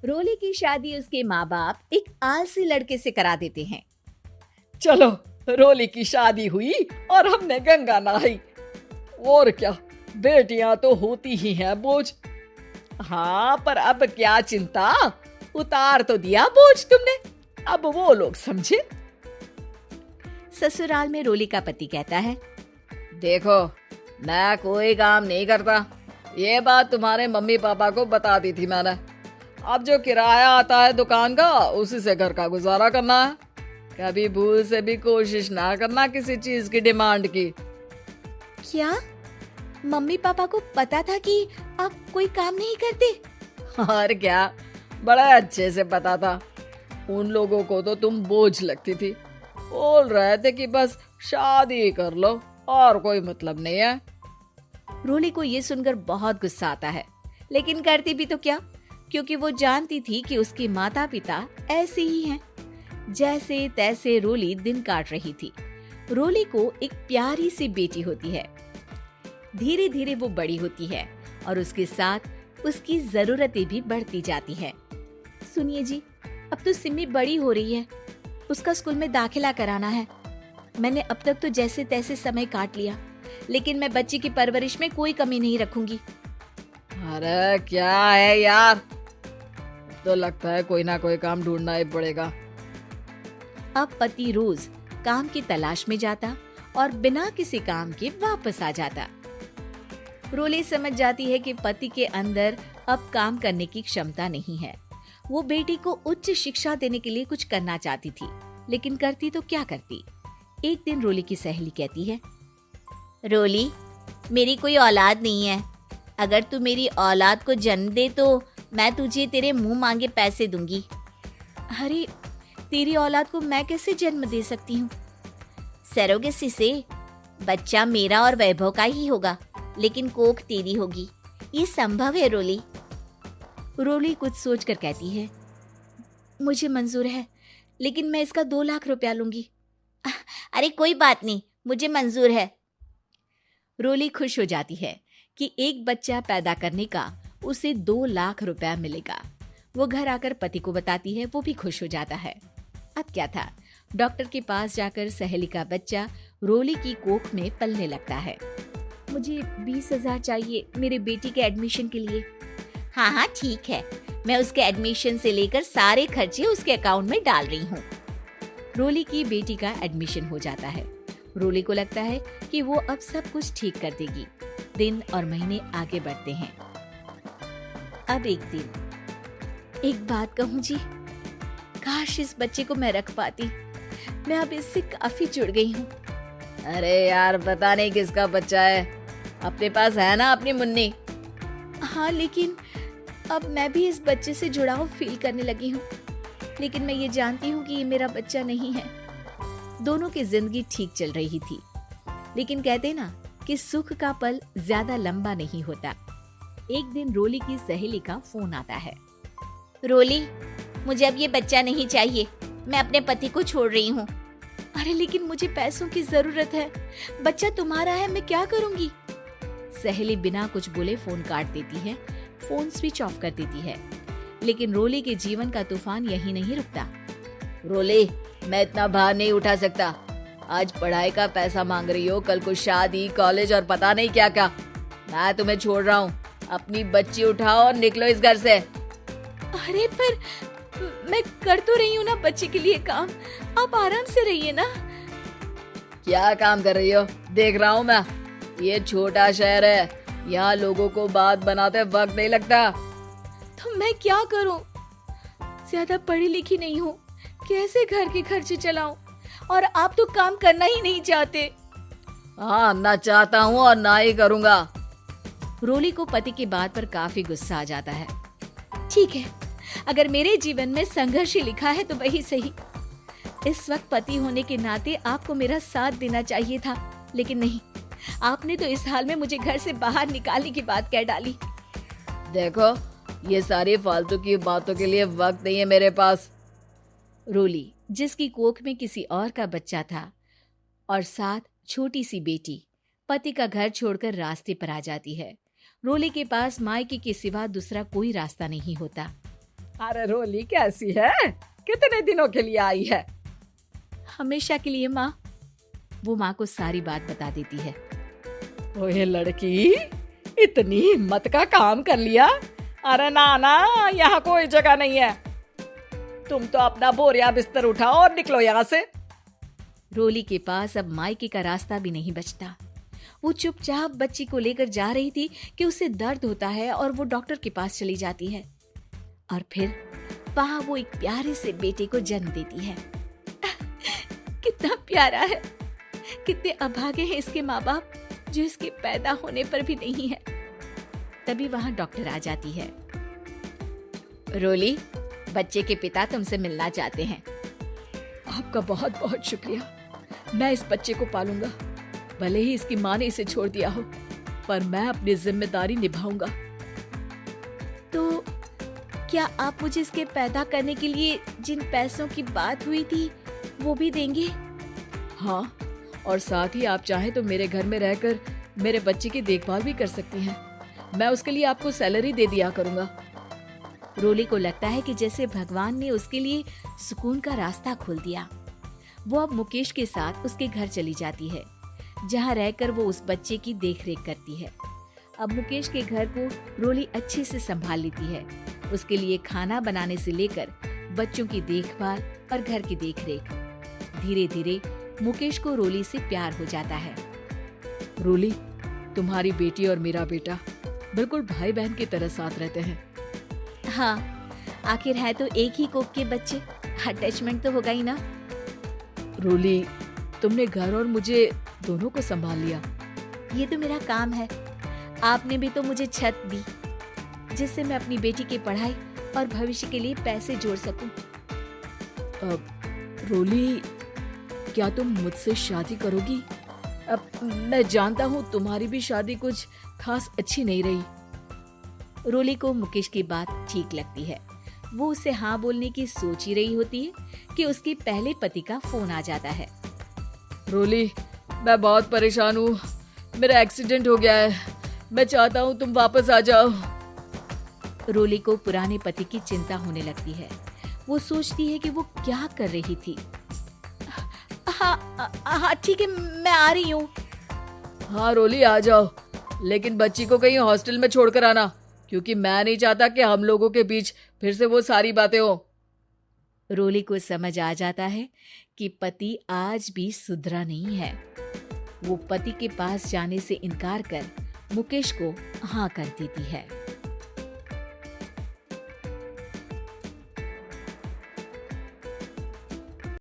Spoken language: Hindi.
रोली की शादी उसके माँ बाप एक आलसी लड़के से करा देते हैं। चलो, रोली की शादी हुई और हमने गंगा नहाई। और क्या, बेटियां तो होती ही हैं बोझ। हाँ, पर अब क्या चिंता, उतार तो दिया बोझ तुमने, अब वो लोग समझे। ससुराल में रोली का पति कहता है, देखो, मैं कोई काम नहीं करता, ये बात तुम्हारे मम्मी पापा को बता दी थी मैंने। अब जो किराया आता है दुकान का, उसी से घर का गुजारा करना है। कभी भूल से भी कोशिश ना करना किसी चीज की डिमांड की। क्या मम्मी पापा को पता था कि आप कोई काम नहीं करते? और क्या, बड़ा अच्छे से पता था। उन लोगों को तो तुम बोझ लगती थी, बोल रहे थे कि बस शादी कर लो और कोई मतलब नहीं है। रोली को ये सुनकर बहुत गुस्सा आता है, लेकिन करती भी तो क्या, क्योंकि वो जानती थी कि उसके माता पिता ऐसे ही हैं। जैसे तैसे रोली दिन काट रही थी। रोली को एक प्यारी सी बेटी होती है। धीरे धीरे वो बड़ी होती है और उसके साथ उसकी जरूरतें भी बढ़ती जाती है। सुनिए जी, अब तो सिमी बड़ी हो रही है, उसका स्कूल में दाखिला कराना है। मैंने अब तक तो जैसे तैसे समय काट लिया, लेकिन मैं बच्ची की परवरिश में कोई कमी नहीं रखूंगी। अरे क्या है यार, तो लगता है कोई ना कोई काम ढूंढना ही पड़ेगा। अब पति रोज काम की तलाश में जाता और बिना किसी काम के वापस आ जाता। रोली समझ जाती है कि पति के अंदर अब काम करने की क्षमता नहीं है। वो बेटी को उच्च शिक्षा देने के लिए कुछ करना चाहती थी, लेकिन करती तो क्या करती। एक दिन रोली की सहेली कहती है, रोली, मेरी कोई औलाद नहीं है। अगर तू मेरी औलाद को जन्म दे तो मैं तुझे तेरे मुंह मांगे पैसे दूंगी। अरे, तेरी औलाद को मैं कैसे जन्म दे सकती हूँ? सरोगेसी से। बच्चा मेरा और वैभव का ही होगा, लेकिन कोख तेरी होगी। ये संभव है रोली। रोली कुछ सोचकर कहती है, मुझे मंजूर है, लेकिन मैं इसका 2 लाख रुपया लूंगी। अरे कोई बात नहीं, मुझे मंजूर है। रोली खुश हो जाती है कि एक बच्चा पैदा करने का उसे 2 लाख रुपया मिलेगा। वो घर आकर पति को बताती है, वो भी खुश हो जाता है। अब क्या था, डॉक्टर के पास जाकर सहेली का बच्चा रोली की कोख में पलने लगता है। मुझे 20,000 चाहिए मेरे बेटी के एडमिशन के लिए। हाँ हाँ ठीक है, मैं उसके एडमिशन से लेकर सारे खर्चे उसके अकाउंट में डाल रही हूँ। रोली की बेटी का एडमिशन हो जाता है। रोली को लगता है कि वो अब सब कुछ ठीक कर देगी। दिन और महीने आगे बढ़ते हैं। अब एक दिन, एक बात कहूँ जी, काश इस बच्चे को मैं रख पाती। मैं अब इससे काफी जुड़ गई हूँ। अरे यार, पता नहीं किसका बच्चा है, अपने पास है ना अपनी मुन्नी। हाँ, लेकिन अब मैं भी इस बच्चे से जुड़ाव फील करने लगी हूँ, लेकिन मैं ये जानती हूँ कि ये मेरा बच्चा नहीं है। दोनों की जिंदगी ठीक चल रही थी, लेकिन कहते ना कि सुख का पल ज्यादा लंबा नहीं होता। एक दिन रोली की सहेली का फोन आता है। रोली, मुझे अब ये बच्चा नहीं चाहिए, मैं अपने पति को छोड़ रही हूँ। अरे लेकिन मुझे पैसों की जरूरत है, बच्चा तुम्हारा है, मैं क्या करूँगी? सहेली बिना कुछ बोले फोन काट देती है, फोन स्विच ऑफ कर देती है। लेकिन रोली के जीवन का तूफान यहीं नहीं रुकता। रोली, मैं इतना भार नहीं उठा सकता। आज पढ़ाई का पैसा मांग रही हो, कल को शादी, कॉलेज और पता नहीं क्या क्या। मैं तुम्हें छोड़ रहा हूँ, अपनी बच्ची उठाओ और निकलो इस घर से। अरे पर मैं कर तो रही हूँ ना बच्चे के लिए काम, आप आराम से रहिए ना। क्या काम कर रही हो? देख रहा हूँ मैं। ये छोटा शहर है, यहाँ लोगों को बात बनाते वक्त नहीं लगता। तो मैं क्या करूँ? ज्यादा पढ़ी लिखी नहीं हूँ, कैसे घर के खर्चे चलाऊं? और आप तो काम करना ही नहीं चाहते। हाँ, ना चाहता हूँ और ना ही करूँगा। रोली को पति की बात पर काफी गुस्सा आ जाता है। ठीक है, अगर मेरे जीवन में संघर्ष ही लिखा है तो वही सही। इस वक्त पति होने के नाते आपको मेरा साथ देना चाहिए था, लेकिन नहीं, आपने तो इस हाल में मुझे घर से बाहर निकालने की बात कह डाली। देखो, ये सारी फालतू की बातों के लिए वक्त नहीं है मेरे पास। रोली, जिसकी कोख में किसी और का बच्चा था और साथ छोटी सी बेटी, पति का घर छोड़कर रास्ते पर आ जाती है। रोली के पास मायके के सिवा दूसरा कोई रास्ता नहीं होता। अरे रोली कैसी है? कितने दिनों के लिए आई है? हमेशा के लिए माँ। वो माँ को सारी बात बता देती है। ओए लड़की, इतनी हिम्मत का काम कर लिया। अरे ना ना, यहाँ कोई जगह नहीं है। तुम तो अपना बोरिया बिस्तर उठाओ और निकलो यहाँ से। रोली के पास अब मायके का रास्ता भी नहीं बचता। वो चुपचाप बच्ची को लेकर जा रही थी कि उसे दर्द होता है और वो डॉक्टर के पास चली जाती है और फिर वहां वो एक प्यारे से बेटे को जन्म देती है। कितना प्यारा है, कितने अभागे हैं इसके माँ बाप जो इसके पैदा होने पर भी नहीं है। तभी वहां डॉक्टर आ जाती है। रोली, बच्चे के पिता तुमसे मिलना चाहते हैं। आपका बहुत बहुत शुक्रिया। मैं इस बच्चे को पालूंगा, भले ही इसकी माँ ने इसे छोड़ दिया हो, पर मैं अपनी जिम्मेदारी निभाऊंगा। तो क्या आप मुझे इसके पैदा करने के लिए जिन पैसों की बात हुई थी वो भी देंगे? हाँ, और साथ ही आप चाहें तो मेरे घर में रहकर मेरे बच्चे की देखभाल भी कर सकती हैं। मैं उसके लिए आपको सैलरी दे दिया करूंगा। रोली को लगता है कि जैसे भगवान ने उसके लिए सुकून का रास्ता खोल दिया। वो अब मुकेश के साथ उसके घर चली जाती है, जहाँ रहकर वो उस बच्चे की देखरेख करती है। अब मुकेश के घर को रोली अच्छे से संभाल लेती है। उसके लिए खाना बनाने से लेकर बच्चों की देखभाल और घर की देखरेख। धीरे धीरे मुकेश को रोली से प्यार हो जाता है। रोली, तुम्हारी बेटी और मेरा बेटा बिल्कुल भाई बहन की तरह साथ रहते हैं। हाँ, आखिर है तो एक ही कोख के बच्चे, अटैचमेंट तो होगा ही ना। रोली, तुमने घर और मुझे दोनों को संभाल लिया। ये तो मेरा काम है। आपने भी तो मुझे छत दी जिससे मैं अपनी बेटी की पढ़ाई और भविष्य के लिए पैसे जोड़ सकूं। रोली, क्या तुम मुझसे शादी करोगी? अब मैं जानता हूँ तुम्हारी भी शादी कुछ खास अच्छी नहीं रही। रोली को मुकेश की बात ठीक लगती है। वो उसे हाँ बोलने की सोच ही रही होती है कि उसके पहले पति का फोन आ जाता है। रोली, मैं बहुत परेशान हूँ। मेरा एक्सीडेंट हो गया है। मैं चाहता हूँ तुम वापस आ जाओ। रोली को पुराने पति की चिंता होने लगती है। वो सोचती है कि वो क्या कर रही थी। हाँ ठीक है, मैं आ रही हूँ। हाँ रोली, आ जाओ, लेकिन बच्ची को कहीं हॉस्टल में छोड़कर आना, क्योंकि मैं नहीं चाहता कि हम लोगों के बीच फिर से वो सारी बातें हो। रोली को समझ आ जाता है कि पति आज भी सुधरा नहीं है। वो पति के पास जाने से इनकार कर मुकेश को हाँ कर देती है।